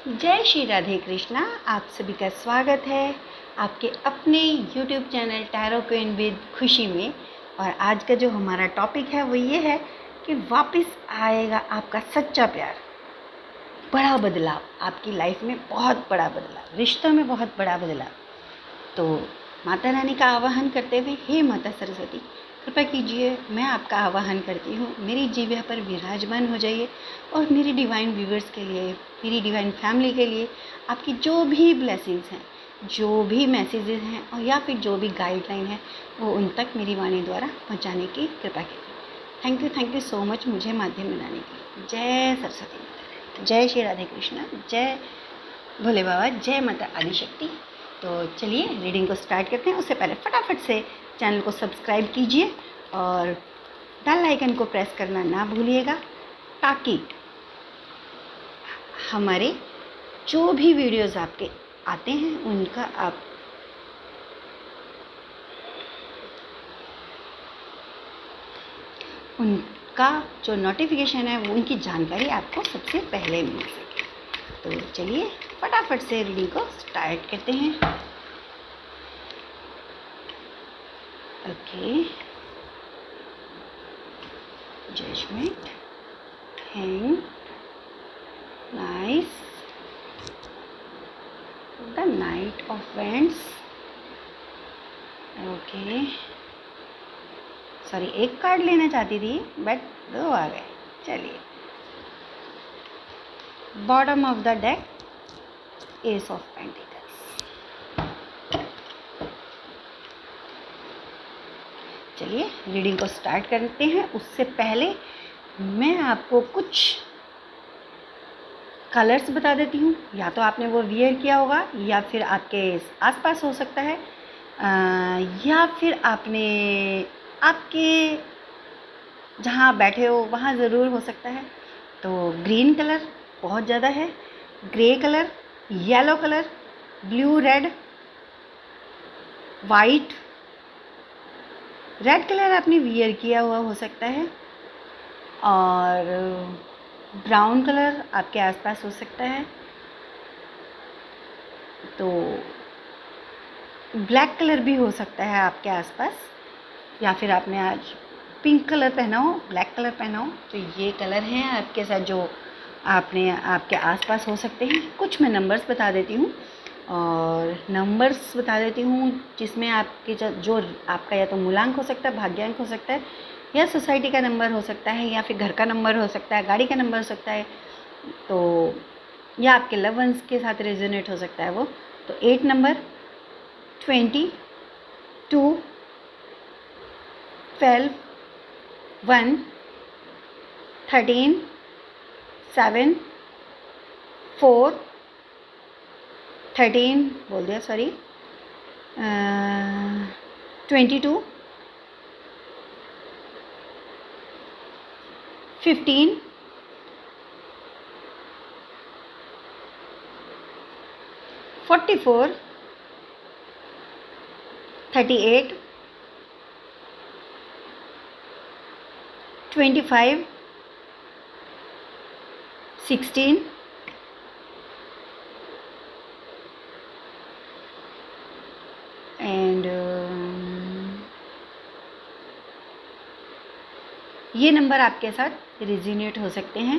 जय श्री राधे कृष्णा। आप सभी का स्वागत है आपके अपने YouTube channel tarot queen with खुशी में। और आज का जो हमारा टॉपिक है वो ये है कि वापस आएगा आपका सच्चा प्यार। बड़ा बदलाव आपकी लाइफ में, बहुत बड़ा बदलाव, रिश्तों में बहुत बड़ा बदलाव। तो माता रानी का आवाहन करते हुए, हे माता सरस्वती कृपा कीजिए, मैं आपका आवाहन करती हूँ, मेरी जीवा पर विराजमान हो जाइए और मेरी डिवाइन व्यूवर्स के लिए, मेरी डिवाइन फैमिली के लिए आपकी जो भी ब्लेसिंग्स हैं, जो भी मैसेजेस हैं और या फिर जो भी गाइडलाइन है वो उन तक मेरी वाणी द्वारा पहुँचाने की कृपा कीजिए। थैंक यू सो मच मुझे माध्यम बनाने के लिए। जय सरस्वती माता, जय श्री राधे कृष्णा, जय भोले बाबा, जय माता आदिशक्ति। तो चलिए रीडिंग को स्टार्ट करते हैं। उससे पहले फटाफट से चैनल को सब्सक्राइब कीजिए और बेल आइकन को प्रेस करना ना भूलिएगा, ताकि हमारे जो भी वीडियोस आपके आते हैं उनका जो नोटिफिकेशन है वो, उनकी जानकारी आपको सबसे पहले मिल सके। तो चलिए फटाफट से रीडिंग को स्टार्ट करते हैं। Okay, judgement, hang, nice, the knight of wands. Okay, sorry एक कार्ड लेना चाहती थी बट दो आ गए। चलिए, bottom of the deck, ace of pentacles. चलिए रीडिंग को स्टार्ट करते हैं। उससे पहले मैं आपको कुछ कलर्स बता देती हूँ। या तो आपने वो वियर किया होगा या फिर आपके आसपास हो सकता है, या फिर आपके जहाँ बैठे हो वहाँ ज़रूर हो सकता है। तो ग्रीन कलर बहुत ज़्यादा है, grey colour, yellow colour, blue, red, white, red colour आपने वियर किया हुआ हो सकता है, और ब्राउन कलर आपके आसपास हो सकता है। तो ब्लैक कलर भी हो सकता है आपके आसपास, या फिर आपने आज पिंक कलर पहना हो, ब्लैक कलर पहना हो। तो ये कलर हैं आपके साथ जो आपके आसपास हो सकते हैं। कुछ मैं नंबर्स बता देती हूँ जिसमें आपके जो आपका या तो मूलांक हो सकता है, भाग्यांक हो सकता है, या सोसाइटी का नंबर हो सकता है, या फिर घर का नंबर हो सकता है, गाड़ी का नंबर हो सकता है, तो या आपके लव वंस के साथ रेजोनेट हो सकता है वो। तो 8 नंबर, 20, 2, 12, 1, 13, 7, 4, 13 बोल दिया, सॉरी, 22, 15, 44, 38, 25, 16, एंड ये नंबर आपके साथ रिजोनेट हो सकते हैं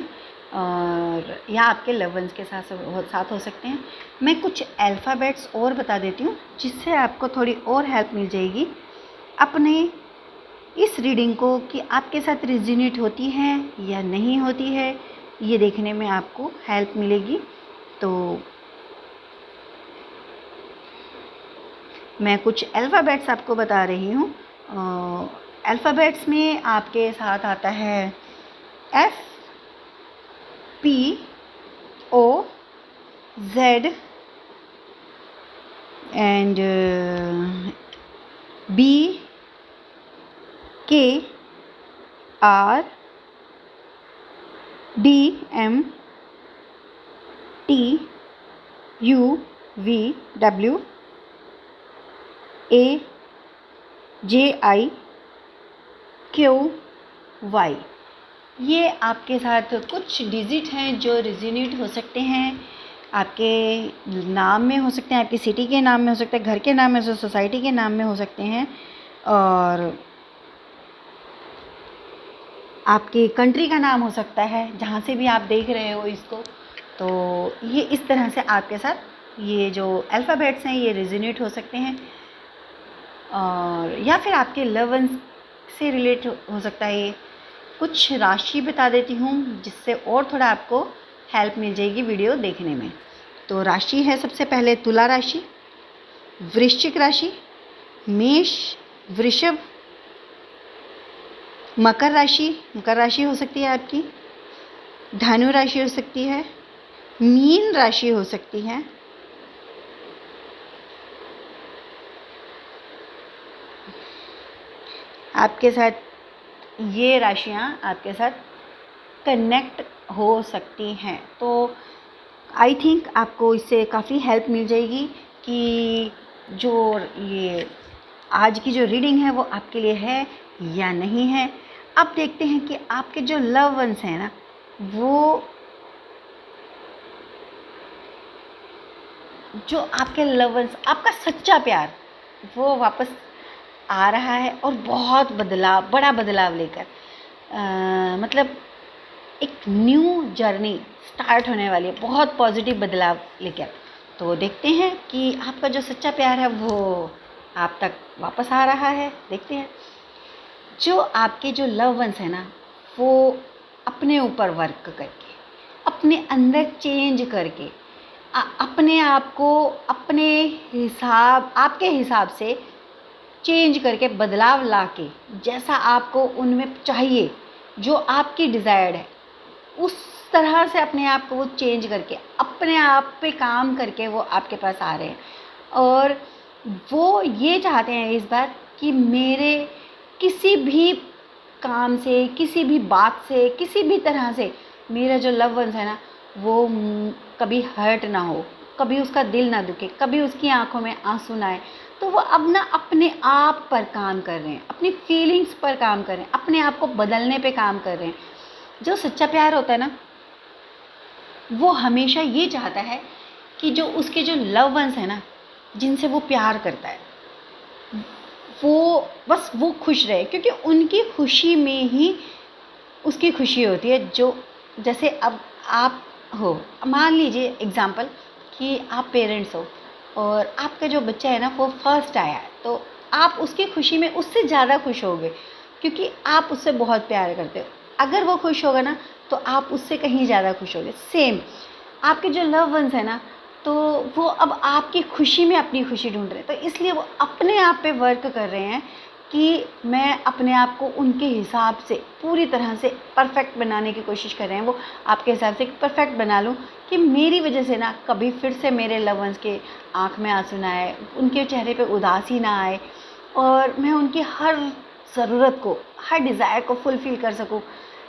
और या आपके लव वंस के साथ हो सकते हैं। मैं कुछ अल्फ़ाबेट्स और बता देती हूँ जिससे आपको थोड़ी और हेल्प मिल जाएगी अपने इस रीडिंग को, कि आपके साथ रिजोनेट होती है या नहीं होती है, ये देखने में आपको हेल्प मिलेगी। तो मैं कुछ अल्फ़ाबेट्स आपको बता रही हूँ। अल्फ़ाबेट्स में आपके साथ आता है F, P, O, Z and B, K, R, D, M, T, U, V, W, A, J, I, Q, Y। ये आपके साथ कुछ डिजिट हैं जो रिजोनेट हो सकते हैं आपके नाम में हो सकते हैं, आपकी सिटी के नाम में हो सकते हैं, घर के नाम में, सोसाइटी के नाम में हो सकते हैं, और आपकी कंट्री का नाम हो सकता है जहाँ से भी आप देख रहे हो इसको। तो ये इस तरह से आपके साथ ये जो अल्फ़ाबेट्स हैं ये रेजोनेट हो सकते हैं, और या फिर आपके लव वंस से रिलेट हो सकता है ये। कुछ राशि बता देती हूँ जिससे और थोड़ा आपको हेल्प मिल जाएगी वीडियो देखने में। तो राशि है सबसे पहले तुला राशि, वृश्चिक राशि, मेष, वृषभ, मकर राशि हो सकती है आपकी, धनु राशि हो सकती है, मीन राशि हो सकती है, आपके साथ ये राशियां आपके साथ कनेक्ट हो सकती हैं। तो आई थिंक आपको इससे काफ़ी हेल्प मिल जाएगी कि जो ये आज की जो रीडिंग है वो आपके लिए है या नहीं है। अब देखते हैं कि आपके जो लव वंस हैं ना, वो जो आपके लव वंस, आपका सच्चा प्यार वो वापस आ रहा है और बहुत बदलाव, बड़ा बदलाव लेकर, मतलब एक न्यू जर्नी स्टार्ट होने वाली है, बहुत पॉजिटिव बदलाव लेकर। तो देखते हैं कि आपका जो सच्चा प्यार है वो आप तक वापस आ रहा है। देखते हैं जो आपके जो लव वंस है ना, वो अपने ऊपर वर्क करके, अपने अंदर चेंज करके, अपने आप को अपने हिसाब, आपके हिसाब से चेंज करके, बदलाव लाके, जैसा आपको उनमें चाहिए, जो आपकी डिज़ायर्ड है, उस तरह से अपने आप को वो चेंज करके, अपने आप पे काम करके वो आपके पास आ रहे हैं। और वो ये चाहते हैं इस बार कि मेरे किसी भी काम से, किसी भी बात से, किसी भी तरह से मेरा जो लव वंस है ना, वो कभी हर्ट ना हो, कभी उसका दिल ना दुखे, कभी उसकी आंखों में आंसू ना आए। तो वो अब ना अपने आप पर काम कर रहे हैं, अपनी फीलिंग्स पर काम कर रहे हैं, अपने आप को बदलने पे काम कर रहे हैं। जो सच्चा प्यार होता है ना, वो हमेशा ये चाहता है कि जो उसके जो लव वंस है ना, जिनसे वो प्यार करता है, वो बस वो खुश रहे, क्योंकि उनकी खुशी में ही उसकी खुशी होती है। जो जैसे अब आप हो, मान लीजिए एग्जाम्पल कि आप पेरेंट्स हो और आपका जो बच्चा है ना वो फर्स्ट आया है, तो आप उसकी खुशी में उससे ज़्यादा खुश होगे, क्योंकि आप उससे बहुत प्यार करते हो। अगर वो खुश होगा ना तो आप उससे कहीं ज़्यादा खुश होगे। सेम आपके जो लव वंस है ना, तो वो अब आपकी खुशी में अपनी खुशी ढूंढ रहे हैं, तो इसलिए वो अपने आप पे वर्क कर रहे हैं कि मैं अपने आप को उनके हिसाब से पूरी तरह से परफेक्ट बनाने की कोशिश कर रहे हैं। वो आपके हिसाब से परफेक्ट बना लूँ कि मेरी वजह से ना कभी फिर से मेरे लव वंस के आँख में आंसू ना आए, उनके चेहरे पे उदासी ना आए, और मैं उनकी हर ज़रूरत को, हर डिज़ायर को फुलफ़िल कर सकूँ।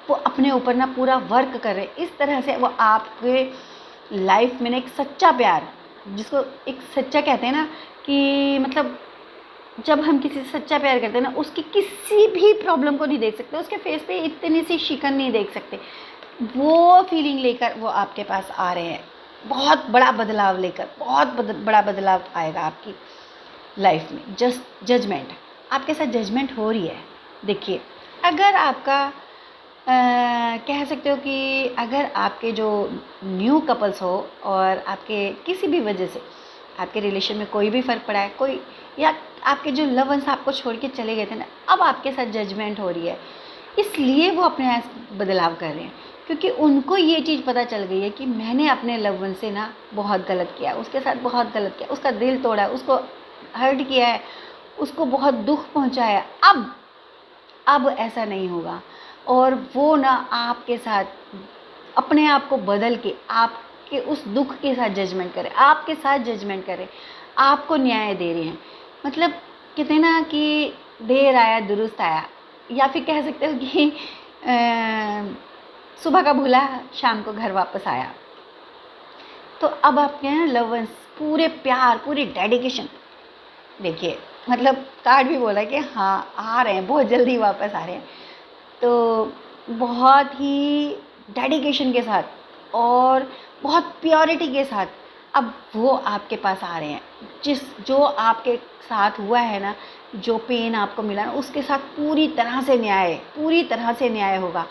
वो अपने ऊपर ना पूरा वर्क कर रहे हैं। इस तरह से वो आपके लाइफ में ना एक सच्चा प्यार, जिसको एक सच्चा कहते हैं ना, कि मतलब जब हम किसी से सच्चा प्यार करते हैं ना, उसकी किसी भी प्रॉब्लम को नहीं देख सकते, उसके फेस पे इतनी सी शिकन नहीं देख सकते। वो फीलिंग लेकर वो आपके पास आ रहे हैं, बहुत बड़ा बदलाव लेकर, बहुत बड़ा बदलाव आएगा आपकी लाइफ में। जस्ट जजमेंट, आपके साथ जजमेंट हो रही है। देखिए, अगर आपका कह सकते हो कि अगर आपके जो न्यू कपल्स हो और आपके किसी भी वजह से आपके रिलेशन में कोई भी फ़र्क पड़ा है, कोई, या आपके जो लव वंस आपको छोड़ के चले गए थे ना, अब आपके साथ जजमेंट हो रही है, इसलिए वो अपने आप बदलाव कर रहे हैं, क्योंकि उनको ये चीज़ पता चल गई है कि मैंने अपने लव वन से ना बहुत गलत किया, उसके साथ बहुत गलत किया, उसका दिल तोड़ा है, उसको हर्ट किया है, उसको बहुत दुख पहुंचाया। अब ऐसा नहीं होगा, और वो ना आपके साथ अपने आप को बदल के आपके उस दुख के साथ जजमेंट करें, आपके साथ जजमेंट करें, आपको न्याय दे रहे हैं। मतलब कहते हैं ना कि देर आया दुरुस्त आया, या फिर कह सकते हो कि सुबह का भूला शाम को घर वापस आया। तो अब आपके हैं लव वंस पूरे प्यार, पूरी डेडिकेशन, देखिए मतलब कार्ड भी बोला कि हाँ आ रहे हैं, बहुत जल्दी वापस आ रहे हैं। तो बहुत ही डेडिकेशन के साथ और बहुत प्योरिटी के साथ अब वो आपके पास आ रहे हैं। जो आपके साथ हुआ है ना, जो पेन आपको मिला ना, उसके साथ पूरी तरह से न्याय होगा।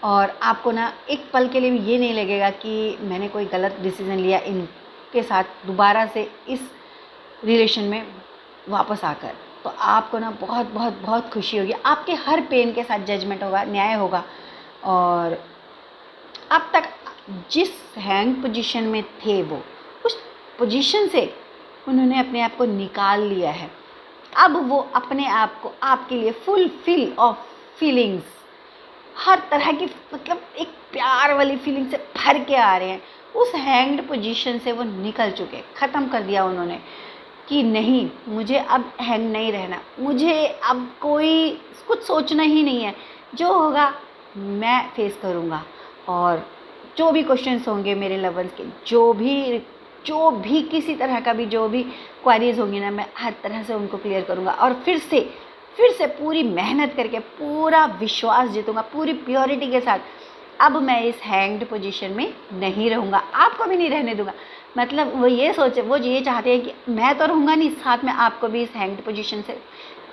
और आपको ना एक पल के लिए भी ये नहीं लगेगा कि मैंने कोई गलत डिसीज़न लिया इनके साथ दोबारा से इस रिलेशन में वापस आकर। तो आपको ना बहुत बहुत बहुत खुशी होगी। आपके हर पेन के साथ जजमेंट होगा, न्याय होगा। और अब तक जिस हैंग पोजीशन में थे वो, उस पोजीशन से उन्होंने अपने आप को निकाल लिया है। अब वो अपने आप को आपके लिए फुलफिल ऑफ फीलिंग्स, हर तरह की मतलब एक प्यार वाली फीलिंग से भर के आ रहे हैं। उस हैंग्ड पोजीशन से वो निकल चुके, ख़त्म कर दिया उन्होंने कि नहीं, मुझे अब हैंग नहीं रहना, मुझे अब कोई कुछ सोचना ही नहीं है, जो होगा मैं फेस करूँगा। और जो भी क्वेश्चंस होंगे मेरे लव वंस के, जो भी किसी तरह का भी जो भी क्वेरीज होंगी ना, मैं हर तरह से उनको क्लियर करूँगा। और फिर से पूरी मेहनत करके पूरा विश्वास जीतूँगा, पूरी प्योरिटी के साथ। अब मैं इस हैंग्ड पोजीशन में नहीं रहूँगा, आपको भी नहीं रहने दूँगा। मतलब वो ये चाहते हैं कि मैं तो रहूँगा नहीं, साथ में आपको भी इस हैंग्ड पोजीशन से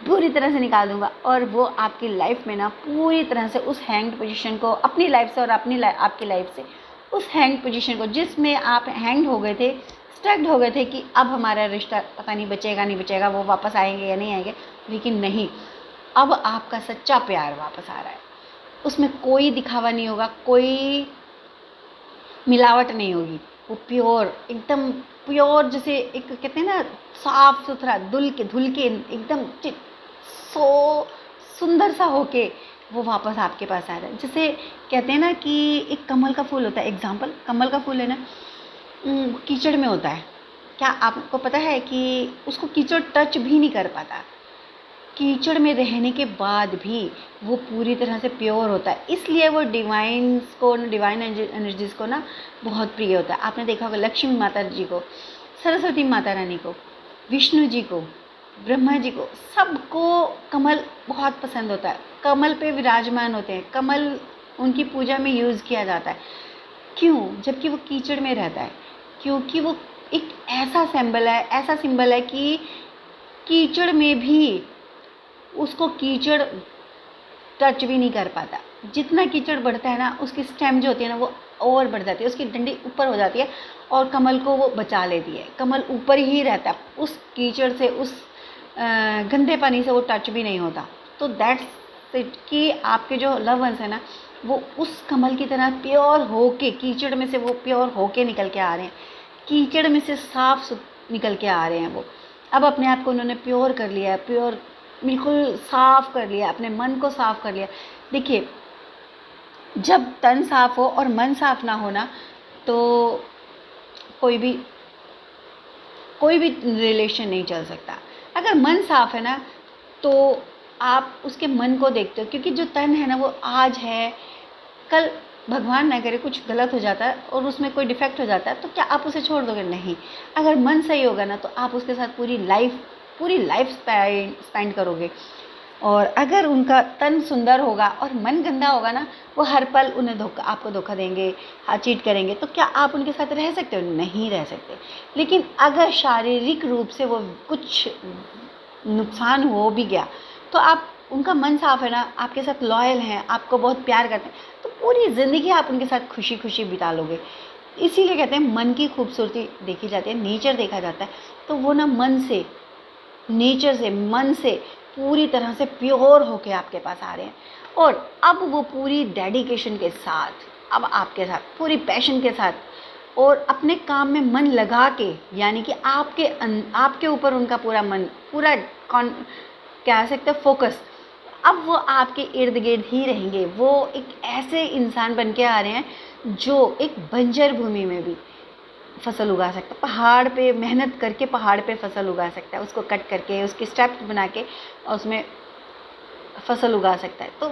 पूरी तरह से निकाल दूँगा। और वो आपकी लाइफ में ना पूरी तरह से उस हैंग्ड पोजीशन को, अपनी लाइफ से और आपकी लाइफ से उस हैंग्ड पोजीशन को, जिसमें आप हैंग्ड हो गए थे, स्टक्ड हो गए थे कि अब हमारा रिश्ता पता नहीं बचेगा नहीं बचेगा, वो वापस आएंगे या नहीं आएंगे, लेकिन नहीं, अब आपका सच्चा प्यार वापस आ रहा है। उसमें कोई दिखावा नहीं होगा, कोई मिलावट नहीं होगी। वो प्योर, एकदम प्योर, जैसे एक कहते हैं ना साफ सुथरा धुल के एकदम सो सुंदर सा होके वो वापस आपके पास आ रहा है। जैसे कहते हैं ना कि एक कमल का फूल होता है, एग्जाम्पल कमल का फूल है ना, कीचड़ में होता है। क्या आपको पता है कि उसको कीचड़ टच भी नहीं कर पाता, कीचड़ में रहने के बाद भी वो पूरी तरह से प्योर होता है। इसलिए वो डिवाइन एनर्जीज़ को ना बहुत प्रिय होता है। आपने देखा होगा लक्ष्मी माता जी को, सरस्वती माता रानी को, विष्णु जी को, ब्रह्मा जी को, सबको कमल बहुत पसंद होता है। कमल पे विराजमान होते हैं, कमल उनकी पूजा में यूज़ किया जाता है। क्यों? जबकि वो कीचड़ में रहता है, क्योंकि वो एक ऐसा सिंबल है कि कीचड़ में भी उसको कीचड़ टच भी नहीं कर पाता। जितना कीचड़ बढ़ता है ना, उसकी स्टेम जो होती है ना वो और बढ़ जाती है, उसकी डंडी ऊपर हो जाती है और कमल को वो बचा लेती है। कमल ऊपर ही रहता है, उस कीचड़ से, उस गंदे पानी से वो टच भी नहीं होता। तो दैट्स इट कि आपके जो लव वंस है ना, वो उस कमल की तरह प्योर होके, कीचड़ में से वो प्योर होके निकल के आ रहे हैं, कीचड़ में से साफ निकल के आ रहे हैं। वो अब अपने आप को उन्होंने प्योर कर लिया है, प्योर बिल्कुल साफ़ कर लिया, अपने मन को साफ़ कर लिया। देखिए, जब तन साफ़ हो और मन साफ़ ना हो ना, तो कोई भी रिलेशन नहीं चल सकता। अगर मन साफ़ है ना, तो आप उसके मन को देखते हो, क्योंकि जो तन है ना वो आज है, कल भगवान ना करे कुछ गलत हो जाता है और उसमें कोई डिफेक्ट हो जाता है, तो क्या आप उसे छोड़ दोगे? नहीं। अगर मन सही होगा ना, तो आप उसके साथ पूरी लाइफ स्पेंड करोगे। और अगर उनका तन सुंदर होगा और मन गंदा होगा ना, वो हर पल आपको धोखा देंगे, चीट करेंगे, तो क्या आप उनके साथ रह सकते हो? नहीं रह सकते। लेकिन अगर शारीरिक रूप से वो कुछ नुकसान हो भी गया, तो आप, उनका मन साफ है ना, आपके साथ लॉयल हैं, आपको बहुत प्यार करते हैं, तो पूरी ज़िंदगी आप उनके साथ खुशी खुशी बिता लोगे। इसीलिए कहते हैं मन की खूबसूरती देखी जाती है, नेचर देखा जाता है। तो वो ना मन से पूरी तरह से प्योर होके आपके पास आ रहे हैं। और अब वो पूरी डेडिकेशन के साथ, अब आपके साथ पूरी पैशन के साथ और अपने काम में मन लगा के, यानी कि आपके ऊपर उनका पूरा मन, पूरा कह सकते हैं फोकस, अब वो आपके इर्द गिर्द ही रहेंगे। वो एक ऐसे इंसान बन के आ रहे हैं जो एक बंजर भूमि में भी फसल उगा सकता है, पहाड़ पे मेहनत करके पहाड़ पे फसल उगा सकता है, उसको कट करके, उसके स्टेप्स बना के उसमें फसल उगा सकता है। तो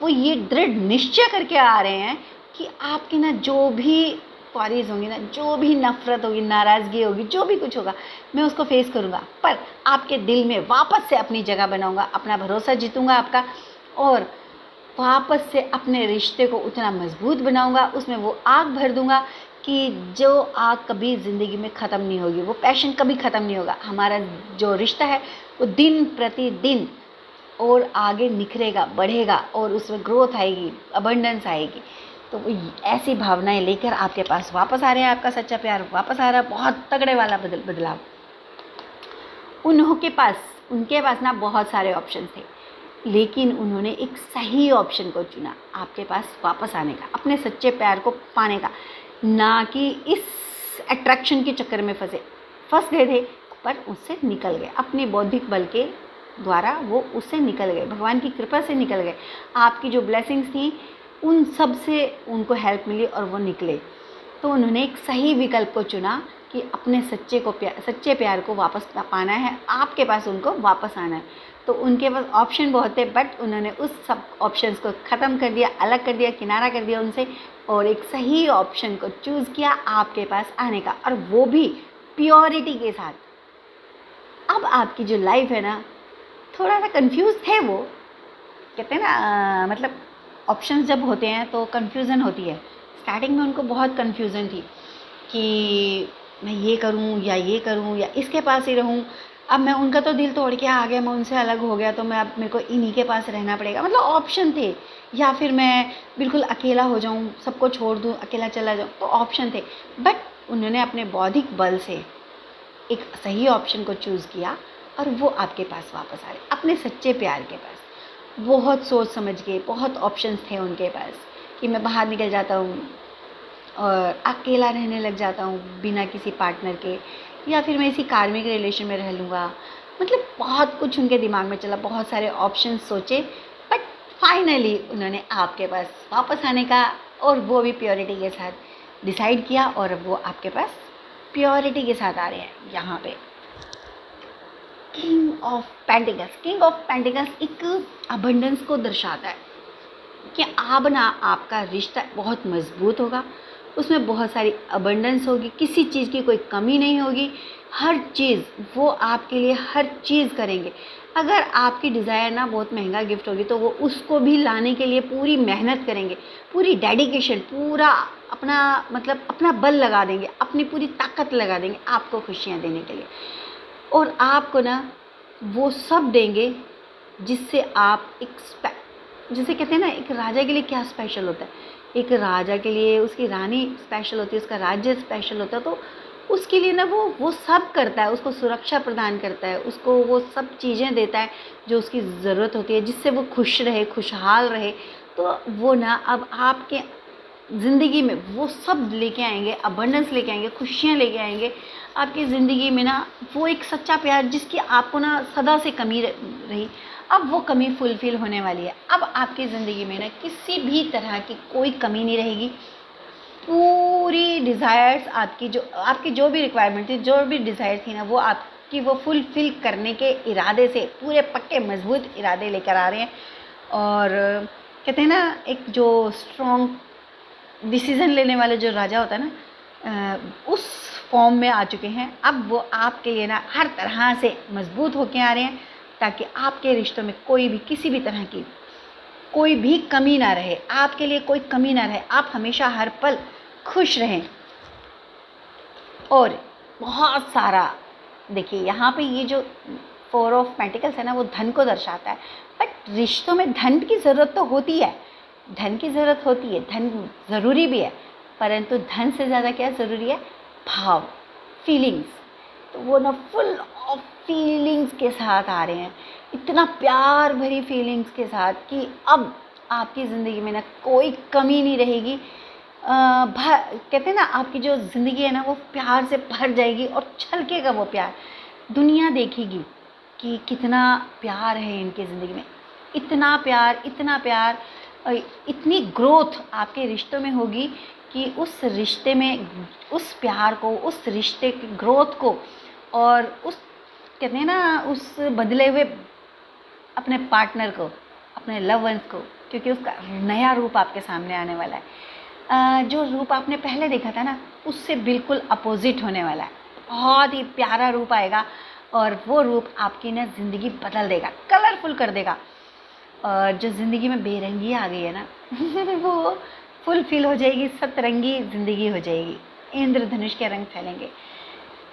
वो ये दृढ़ निश्चय करके आ रहे हैं कि आपकी ना जो भी क्वारीज होंगी ना, जो भी नफ़रत होगी, नाराज़गी होगी, जो भी कुछ होगा, मैं उसको फेस करूँगा, पर आपके दिल में वापस से अपनी जगह बनाऊँगा, अपना भरोसा जीतूँगा आपका, और वापस से अपने रिश्ते को उतना मजबूत बनाऊंगा, उसमें वो आग भर दूंगा कि जो आग कभी ज़िंदगी में ख़त्म नहीं होगी, वो पैशन कभी ख़त्म नहीं होगा। हमारा जो रिश्ता है वो दिन प्रतिदिन और आगे निखरेगा, बढ़ेगा और उसमें ग्रोथ आएगी, अबंडेंस आएगी। तो वो ऐसी भावनाएं लेकर आपके पास वापस आ रहे हैं, आपका सच्चा प्यार वापस आ रहा है, बहुत तगड़े वाला बदलाव। उनके पास ना बहुत सारे ऑप्शन थे, लेकिन उन्होंने एक सही ऑप्शन को चुना आपके पास वापस आने का, अपने सच्चे प्यार को पाने का, ना कि इस अट्रैक्शन के चक्कर में फंस गए थे, पर उससे निकल गए। अपने बौद्धिक बल के द्वारा वो उससे निकल गए, भगवान की कृपा से निकल गए। आपकी जो ब्लेसिंग्स थी उन सब से उनको हेल्प मिली और वो निकले। तो उन्होंने एक सही विकल्प को चुना कि अपने सच्चे प्यार को वापस पाना है, आपके पास उनको वापस आना है। तो उनके पास ऑप्शन बहुत थे, बट उन्होंने उस सब ऑप्शंस को ख़त्म कर दिया, अलग कर दिया, किनारा कर दिया उनसे, और एक सही ऑप्शन को चूज़ किया आपके पास आने का, और वो भी प्योरिटी के साथ। अब आपकी जो लाइफ है ना, थोड़ा सा कंफ्यूज थे वो, कहते हैं ना मतलब ऑप्शंस जब होते हैं तो कन्फ्यूज़न होती है। स्टार्टिंग में उनको बहुत कन्फ्यूज़न थी कि मैं ये करूं या इसके पास ही रहूं। अब मैं उनका तो दिल तोड़ के आ गया, मैं उनसे अलग हो गया, तो मैं अब मेरे को इन्हीं के पास रहना पड़ेगा। मतलब ऑप्शन थे, या फिर मैं बिल्कुल अकेला हो जाऊं, सबको छोड़ दूं, अकेला चला जाऊं, तो ऑप्शन थे। बट उन्होंने अपने बौद्धिक बल से एक सही ऑप्शन को चूज़ किया और वो आपके पास वापस आ रहे, अपने सच्चे प्यार के पास। बहुत सोच समझ के, बहुत ऑप्शंस थे उनके पास कि मैं बाहर निकल जाता हूँ और अकेला रहने लग जाता हूँ बिना किसी पार्टनर के, या फिर मैं इसी कार्मिक रिलेशन में रह लूँगा। मतलब बहुत कुछ उनके दिमाग में चला, बहुत सारे ऑप्शंस सोचे, बट फाइनली उन्होंने आपके पास वापस आने का, और वो भी प्योरिटी के साथ डिसाइड किया, और वो आपके पास प्योरिटी के साथ आ रहे हैं। यहाँ पे किंग ऑफ पेंटिकल्स एक अबंडेंस को दर्शाता है कि अब ना आपका रिश्ता बहुत मजबूत होगा, उसमें बहुत सारी अबंडेंस होगी, किसी चीज़ की कोई कमी नहीं होगी, हर चीज़ वो आपके लिए हर चीज़ करेंगे। अगर आपकी डिज़ायर ना बहुत महंगा गिफ्ट होगी तो वो उसको भी लाने के लिए पूरी मेहनत करेंगे, पूरी डेडिकेशन, पूरा अपना मतलब अपना बल लगा देंगे, अपनी पूरी ताकत लगा देंगे आपको खुशियाँ देने के लिए। और आपको ना वो सब देंगे जिससे आप जैसे कहते हैं ना, एक राजा के लिए क्या स्पेशल होता है, एक राजा के लिए उसकी रानी स्पेशल होती है, उसका राज्य स्पेशल होता है, तो उसके लिए ना वो सब करता है, उसको सुरक्षा प्रदान करता है, उसको वो सब चीज़ें देता है जो उसकी ज़रूरत होती है, जिससे वो खुश रहे, खुशहाल रहे। तो वो ना अब आपके ज़िंदगी में वो सब लेके आएंगे, अबंडेंस लेके आएंगे, खुशियाँ लेके आएंगे आपकी ज़िंदगी में ना। वो एक सच्चा प्यार जिसकी आपको ना सदा से कमी रही, अब वो कमी फुलफ़िल होने वाली है। अब आपकी ज़िंदगी में ना किसी भी तरह की कोई कमी नहीं रहेगी। पूरी डिज़ायर्स आपकी जो भी रिक्वायरमेंट थी, जो भी डिज़ायर थी ना, वो आपकी वो फुलफ़िल करने के इरादे से, पूरे पक्के मजबूत इरादे लेकर आ रहे हैं। और कहते हैं ना, एक जो स्ट्रॉन्ग डिसीज़न लेने वाले जो राजा होता है ना, उस फॉर्म में आ चुके हैं। अब वो आपके लिए ना हर तरह से मजबूत होके आ रहे हैं, ताकि आपके रिश्तों में कोई भी किसी भी तरह की कोई भी कमी ना रहे, आपके लिए कोई कमी ना रहे, आप हमेशा हर पल खुश रहें। और बहुत सारा देखिए, यहाँ पे ये जो 4 ऑफ पेंटिकल्स है ना, वो धन को दर्शाता है। बट रिश्तों में धन की ज़रूरत तो होती है, धन की ज़रूरत होती है, धन ज़रूरी भी है, परंतु धन से ज़्यादा क्या ज़रूरी है? भाव, फीलिंग्स। तो वो ना फुल ऑफ फीलिंग्स के साथ आ रहे हैं, इतना प्यार भरी फीलिंग्स के साथ कि अब आपकी ज़िंदगी में ना कोई कमी नहीं रहेगी। कहते हैं ना, आपकी जो ज़िंदगी है ना वो प्यार से भर जाएगी और छलकेगा वो प्यार। दुनिया देखेगी कि कितना प्यार है इनकी ज़िंदगी में, इतना प्यार, इतना प्यार, इतनी ग्रोथ आपके रिश्तों में होगी कि उस रिश्ते में, उस प्यार को, उस रिश्ते की ग्रोथ को, और उस कहते हैं ना, उस बदले हुए अपने पार्टनर को, अपने लव वंस को, क्योंकि उसका नया रूप आपके सामने आने वाला है। जो रूप आपने पहले देखा था ना, उससे बिल्कुल अपोजिट होने वाला है। बहुत ही प्यारा रूप आएगा और वो रूप आपकी ना ज़िंदगी बदल देगा, कलरफुल कर देगा। और जो ज़िंदगी में बेरंगी आ गई है ना वो फुलफिल हो जाएगी, सतरंगी ज़िंदगी हो जाएगी, इंद्रधनुष के रंग फैलेंगे।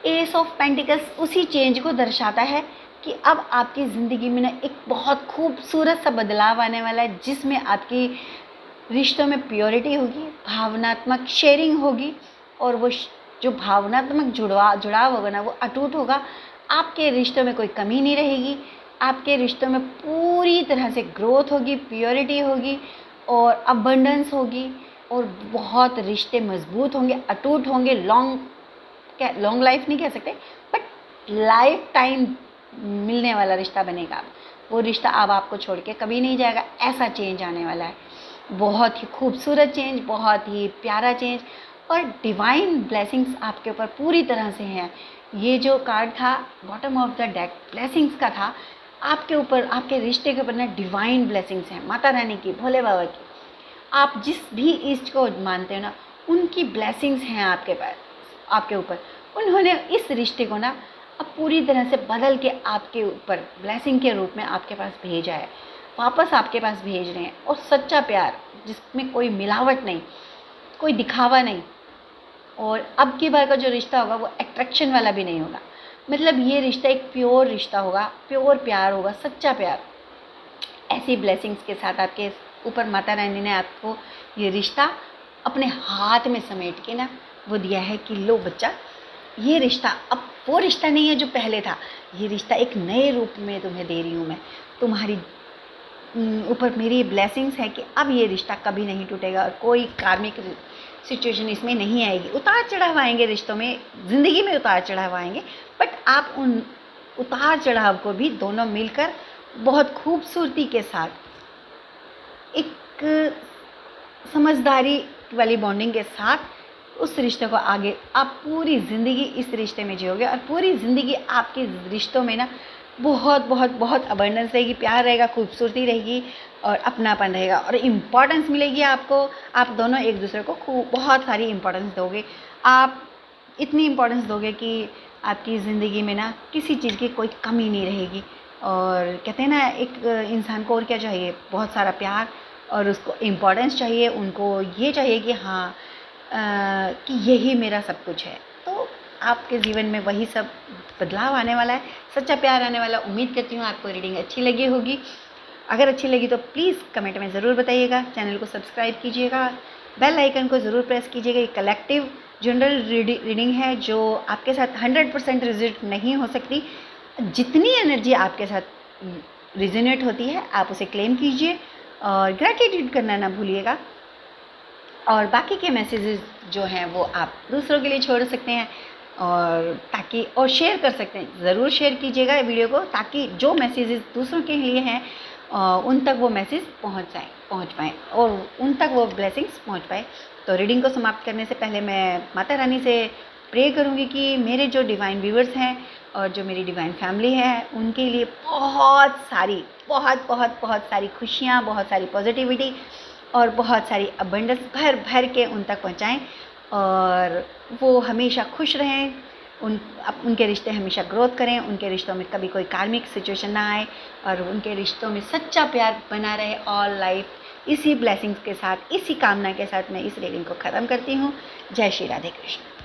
एस ऑफ पेंटिकल्स उसी चेंज को दर्शाता है कि अब आपकी ज़िंदगी में ना एक बहुत खूबसूरत सा बदलाव आने वाला है, जिसमें आपकी रिश्तों में प्योरिटी होगी, भावनात्मक शेयरिंग होगी, और वो जो भावनात्मक जुड़ाव होगा ना वो अटूट होगा। आपके रिश्तों में कोई कमी नहीं रहेगी, आपके रिश्तों में पूरी तरह से ग्रोथ होगी, प्योरिटी होगी और अबंडेंस होगी, और बहुत रिश्ते मजबूत होंगे, अटूट होंगे, लॉन्ग लाइफ नहीं कह सकते, बट लाइफ टाइम मिलने वाला रिश्ता बनेगा। वो रिश्ता अब आपको छोड़ के कभी नहीं जाएगा, ऐसा चेंज आने वाला है। बहुत ही खूबसूरत चेंज, बहुत ही प्यारा चेंज, और डिवाइन ब्लेसिंग्स आपके ऊपर पूरी तरह से हैं। ये जो कार्ड था bottom of the deck blessings का था, आपके ऊपर, आपके रिश्ते के ऊपर ना डिवाइन ब्लेसिंग्स हैं, माता रानी की, भोले बाबा की। आप जिस भी ईस्ट को मानते हो ना, उनकी ब्लेसिंग्स हैं आपके पास, आपके ऊपर। उन्होंने इस रिश्ते को ना अब पूरी तरह से बदल के आपके ऊपर ब्लेसिंग के रूप में आपके पास भेजा है, वापस आपके पास भेज रहे हैं। और सच्चा प्यार जिसमें कोई मिलावट नहीं, कोई दिखावा नहीं, और अब की बार का जो रिश्ता होगा वो अट्रैक्शन वाला भी नहीं होगा। मतलब ये रिश्ता एक प्योर रिश्ता होगा, प्योर प्यार होगा, सच्चा प्यार। ऐसी ब्लेसिंग्स के साथ आपके ऊपर माता रानी ने आपको ये रिश्ता अपने हाथ में समेट के ना वो दिया है कि लो बच्चा, ये रिश्ता अब वो रिश्ता नहीं है जो पहले था, ये रिश्ता एक नए रूप में तुम्हें दे रही हूँ मैं। तुम्हारी ऊपर मेरी ब्लेसिंग्स है कि अब ये रिश्ता कभी नहीं टूटेगा और कोई कार्मिक सिचुएशन इसमें नहीं आएगी। उतार चढ़ाव आएंगे रिश्तों में, ज़िंदगी में उतार चढ़ाव आएंगे, बट आप उन उतार चढ़ाव को भी दोनों मिलकर बहुत खूबसूरती के साथ, एक समझदारी वाली बॉन्डिंग के साथ उस रिश्ते को आगे आप पूरी ज़िंदगी इस रिश्ते में जियोगे, और पूरी ज़िंदगी आपके रिश्तों में ना बहुत बहुत बहुत अबंडेंस रहेगी, प्यार रहेगा, खूबसूरती रहेगी और अपनापन रहेगा, और इम्पॉर्टेंस मिलेगी आपको। आप दोनों एक दूसरे को खूब बहुत सारी इम्पॉर्टेंस दोगे। आप इतनी इम्पॉर्टेंस दोगे कि आपकी ज़िंदगी में ना किसी चीज़ की कोई कमी नहीं रहेगी। और कहते हैं ना, एक इंसान को और क्या चाहिए, बहुत सारा प्यार, और उसको इम्पॉर्टेंस चाहिए, उनको ये चाहिए कि हाँ कि यही मेरा सब कुछ है। तो आपके जीवन में वही सब बदलाव आने वाला है, सच्चा प्यार आने वाला। उम्मीद करती हूँ आपको रीडिंग अच्छी लगी होगी। अगर अच्छी लगी तो प्लीज़ कमेंट में ज़रूर बताइएगा, चैनल को सब्सक्राइब कीजिएगा, बेल आइकन को ज़रूर प्रेस कीजिएगा। ये कलेक्टिव जनरल रीडिंग है जो आपके साथ 100% रिजल्ट नहीं हो सकती। जितनी एनर्जी आपके साथ रिजोनेट होती है आप उसे क्लेम कीजिए, और ग्रैटिट्यूड करना ना भूलिएगा। और बाकी के मैसेजेस जो हैं वो आप दूसरों के लिए छोड़ सकते हैं, और ताकि और शेयर कर सकते हैं। ज़रूर शेयर कीजिएगा वीडियो को, ताकि जो मैसेजेस दूसरों के लिए हैं उन तक वो मैसेज पहुंच पाएँ और उन तक वो ब्लेसिंग्स पहुंच पाए। तो रीडिंग को समाप्त करने से पहले मैं माता रानी से प्रे करूंगी कि मेरे जो डिवाइन व्यूअर्स हैं और जो मेरी डिवाइन फैमिली है उनके लिए बहुत सारी खुशियाँ, बहुत सारी पॉजिटिविटी और बहुत सारी अबंडेंस भर भर के उन तक पहुँचाएँ, और वो हमेशा खुश रहें, उनके रिश्ते हमेशा ग्रोथ करें, उनके रिश्तों में कभी कोई कार्मिक सिचुएशन ना आए, और उनके रिश्तों में सच्चा प्यार बना रहे ऑल लाइफ। इसी ब्लेसिंग्स के साथ, इसी कामना के साथ मैं इस रीडिंग को ख़त्म करती हूँ। जय श्री राधे कृष्ण।